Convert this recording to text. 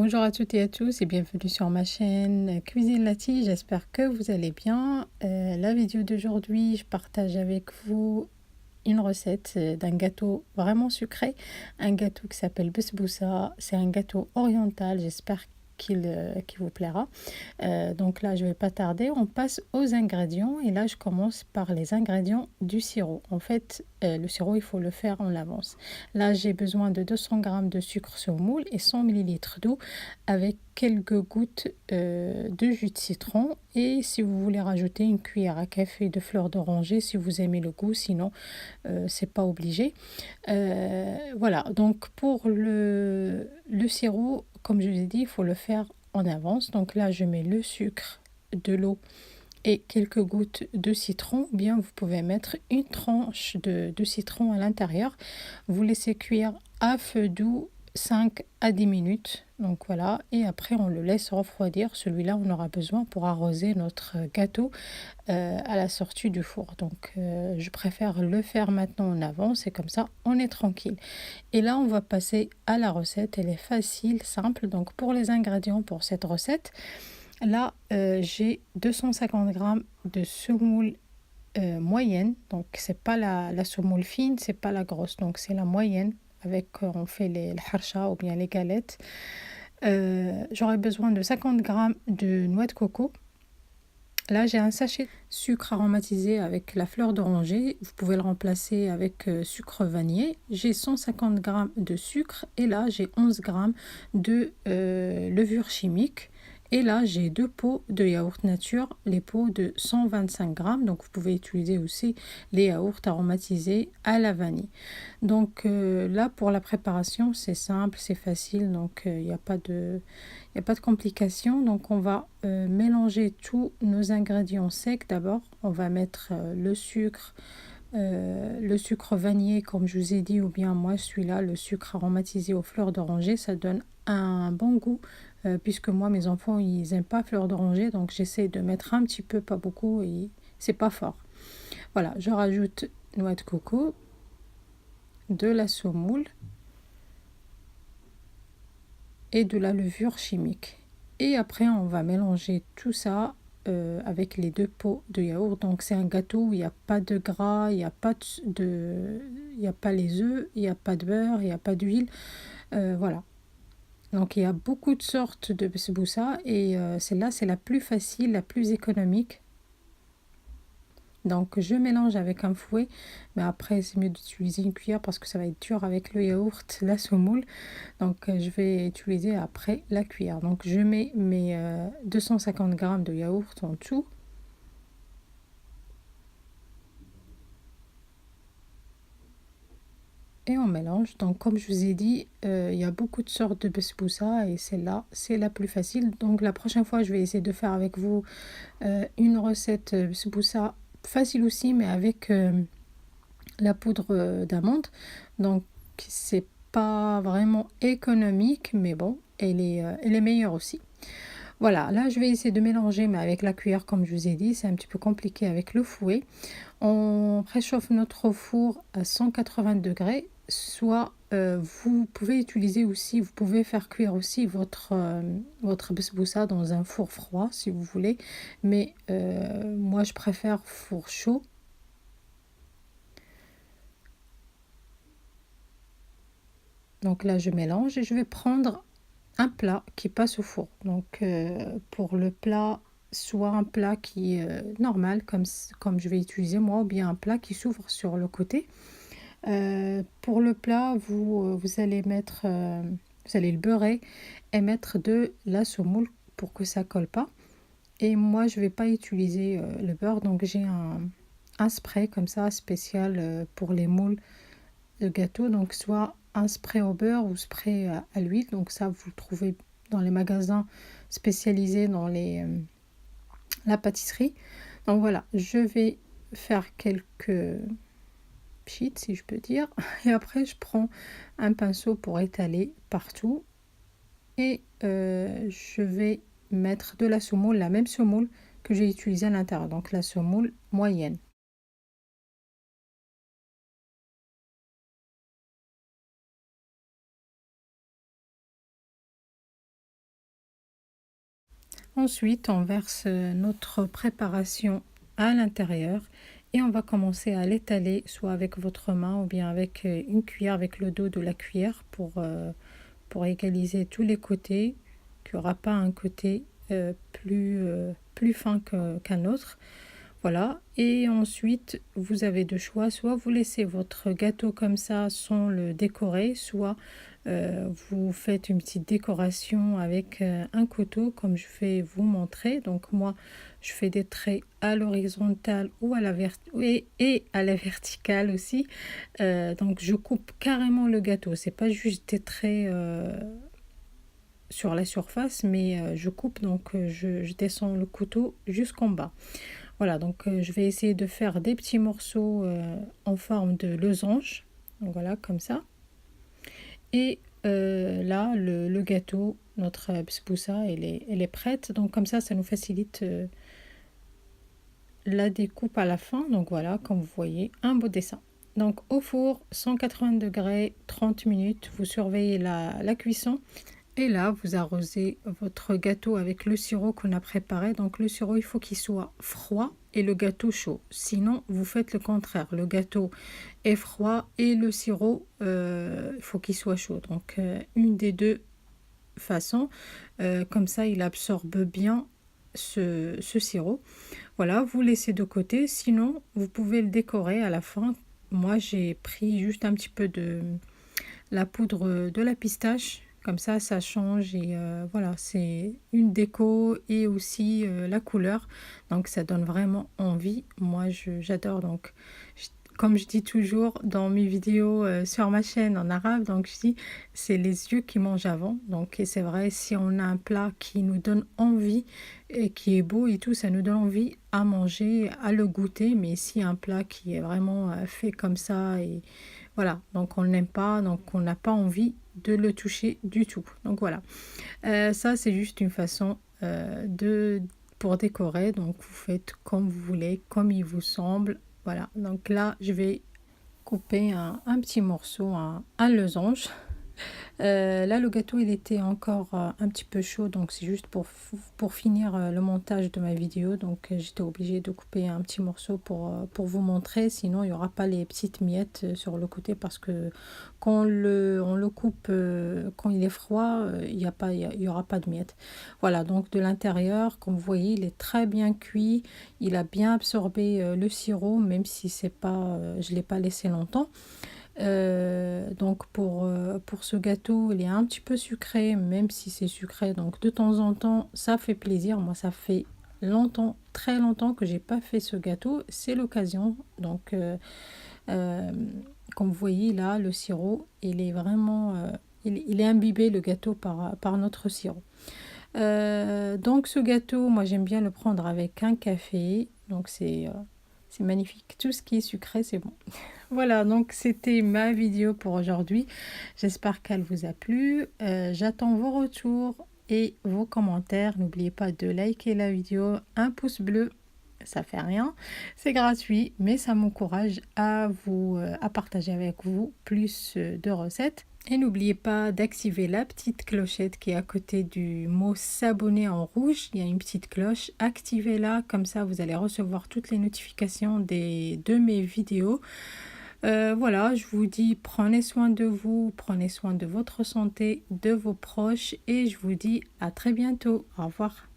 Bonjour à toutes et à tous et bienvenue sur ma chaîne Cuisine Lati. J'espère que vous allez bien. La vidéo d'aujourd'hui, je partage avec vous une recette d'un gâteau vraiment sucré, un gâteau qui s'appelle Besboussa. C'est un gâteau oriental, j'espère qu'il vous plaira. Donc là, je ne vais pas tarder, on passe aux ingrédients et là, je commence par les ingrédients du sirop. En fait, le sirop, il faut le faire en avance. Là, j'ai besoin de 200 g de sucre sur moule et 100 ml d'eau avec quelques gouttes de jus de citron. Et si vous voulez rajouter une cuillère à café de fleur d'oranger, si vous aimez le goût, sinon, c'est pas obligé. Voilà, donc pour le sirop, comme je vous ai dit, il faut le faire en avance. Donc là, je mets le sucre, de l'eau et quelques gouttes de citron. Bien, vous pouvez mettre une tranche de citron à l'intérieur. Vous laissez cuire à feu doux 5 à 10 minutes. Donc voilà, et après on le laisse refroidir. Celui-là, on aura besoin pour arroser notre gâteau à la sortie du four. Donc je préfère le faire maintenant en avance et comme ça on est tranquille. Et là on va passer à la recette. Elle est facile, simple. Donc pour les ingrédients pour cette recette, là j'ai 250 g de semoule moyenne. Donc c'est pas la semoule fine, c'est pas la grosse, donc c'est la moyenne. Avec on fait le harcha ou bien les galettes. J'aurai besoin de 50 g de noix de coco. Là, j'ai un sachet de sucre aromatisé avec la fleur d'oranger. Vous pouvez le remplacer avec sucre vanillé. J'ai 150 g de sucre et là, j'ai 11 g de levure chimique. Et là, j'ai 2 pots de yaourt nature, les pots de 125 g. Donc, vous pouvez utiliser aussi les yaourts aromatisés à la vanille. Donc, là, pour la préparation, c'est simple, c'est facile. Donc, il n'y a pas de complications. Donc, on va mélanger tous nos ingrédients secs. D'abord, on va mettre le sucre vanillé, comme je vous ai dit, ou bien moi, celui-là, le sucre aromatisé aux fleurs d'oranger. Ça donne un bon goût. Puisque moi, mes enfants, ils n'aiment pas fleur d'oranger, donc j'essaie de mettre un petit peu, pas beaucoup, et c'est pas fort. Voilà, je rajoute noix de coco, de la semoule et de la levure chimique. Et après, on va mélanger tout ça avec les 2 pots de yaourt. Donc, c'est un gâteau où il n'y a pas de gras, il n'y a pas les œufs, il n'y a pas de beurre, il n'y a pas d'huile. Voilà. Donc il y a beaucoup de sortes de besboussa et celle-là c'est la plus facile, la plus économique. Donc je mélange avec un fouet, mais après c'est mieux d'utiliser une cuillère parce que ça va être dur avec le yaourt, la semoule. Donc je vais utiliser après la cuillère. Donc je mets mes 250 g de yaourt en dessous. Et on mélange. Donc comme je vous ai dit, il y a beaucoup de sortes de besboussa et celle-là c'est la plus facile. Donc la prochaine fois je vais essayer de faire avec vous une recette besboussa facile aussi, mais avec la poudre d'amande. Donc c'est pas vraiment économique, mais bon, elle est meilleure aussi. Voilà, là je vais essayer de mélanger, mais avec la cuillère comme je vous ai dit, c'est un petit peu compliqué avec le fouet. On préchauffe notre four à 180 degrés, soit vous pouvez utiliser aussi, vous pouvez faire cuire aussi votre besboussa dans un four froid si vous voulez, mais moi je préfère four chaud. Donc là je mélange et je vais prendre un plat qui passe au four. Donc pour le plat, soit un plat qui est normal comme je vais utiliser moi, ou bien un plat qui s'ouvre sur le côté. Pour le plat, vous allez vous allez le beurrer et mettre de la semoule pour que ça colle pas. Et moi, je vais pas utiliser le beurre, donc j'ai un spray comme ça spécial pour les moules de gâteau. Donc soit un spray au beurre ou spray à l'huile. Donc ça, vous le trouvez dans les magasins spécialisés dans la pâtisserie. Donc voilà, je vais faire quelques pchit si je peux dire, et après je prends un pinceau pour étaler partout et je vais mettre de la semoule, la même semoule que j'ai utilisée à l'intérieur, donc la semoule moyenne. Ensuite, on verse notre préparation à l'intérieur et on va commencer à l'étaler soit avec votre main ou bien avec une cuillère, avec le dos de la cuillère pour égaliser tous les côtés, qu'il n'y aura pas un côté plus fin qu'un autre. Voilà, et ensuite vous avez deux choix, soit vous laissez votre gâteau comme ça sans le décorer, soit vous faites une petite décoration avec un couteau comme je vais vous montrer. Donc moi je fais des traits à l'horizontale ou à la et à la verticale aussi. Donc je coupe carrément le gâteau, c'est pas juste des traits sur la surface, mais je coupe, donc je descends le couteau jusqu'en bas. Voilà, donc je vais essayer de faire des petits morceaux en forme de losange. Donc voilà, comme ça. Et là, le gâteau, notre bsboussa, elle est prête. Donc comme ça nous facilite la découpe à la fin. Donc voilà, comme vous voyez, un beau dessin. Donc au four, 180 degrés, 30 minutes. Vous surveillez la cuisson. Et là, vous arrosez votre gâteau avec le sirop qu'on a préparé. Donc le sirop, il faut qu'il soit froid et le gâteau chaud. Sinon, vous faites le contraire. Le gâteau est froid et le sirop, il faut qu'il soit chaud. Donc une des deux façons. Comme ça, il absorbe bien ce sirop. Voilà, vous laissez de côté. Sinon, vous pouvez le décorer à la fin. Moi, j'ai pris juste un petit peu de la poudre de la pistache. Comme ça change et voilà, c'est une déco et aussi la couleur. Donc, ça donne vraiment envie. Moi, j'adore. Donc, comme je dis toujours dans mes vidéos sur ma chaîne en arabe, donc je dis, c'est les yeux qui mangent avant. Donc, et c'est vrai, si on a un plat qui nous donne envie et qui est beau et tout, ça nous donne envie à manger, à le goûter. Mais si un plat qui est vraiment fait comme ça et voilà, donc on n'aime pas, donc on n'a pas envie de le toucher du tout. Donc voilà, ça c'est juste une façon pour décorer. Donc vous faites comme vous voulez, comme il vous semble. Voilà, donc là je vais couper un petit morceau, un losange. Là, le gâteau, il était encore un petit peu chaud, donc c'est juste pour finir le montage de ma vidéo. Donc, j'étais obligée de couper un petit morceau pour vous montrer. Sinon, il n'y aura pas les petites miettes sur le côté parce que quand on le coupe, quand il est froid, il y aura pas de miettes. Voilà, donc de l'intérieur, comme vous voyez, il est très bien cuit. Il a bien absorbé le sirop, même si c'est pas, je ne l'ai pas laissé longtemps. Donc pour ce gâteau, il est un petit peu sucré, même si c'est sucré, donc de temps en temps ça fait plaisir. Moi ça fait longtemps, très longtemps que j'ai pas fait ce gâteau, c'est l'occasion. Donc comme vous voyez là, le sirop il est vraiment il est imbibé, le gâteau, par notre sirop. Donc ce gâteau, moi j'aime bien le prendre avec un café, donc c'est magnifique. Tout ce qui est sucré, c'est bon. Voilà, donc c'était ma vidéo pour aujourd'hui. J'espère qu'elle vous a plu. J'attends vos retours et vos commentaires. N'oubliez pas de liker la vidéo, un pouce bleu. Ça fait rien, c'est gratuit, mais ça m'encourage à partager avec vous plus de recettes. Et n'oubliez pas d'activer la petite clochette qui est à côté du mot s'abonner en rouge. Il y a une petite cloche, activez-la, comme ça vous allez recevoir toutes les notifications de mes vidéos. Voilà, je vous dis prenez soin de vous, prenez soin de votre santé, de vos proches et je vous dis à très bientôt. Au revoir.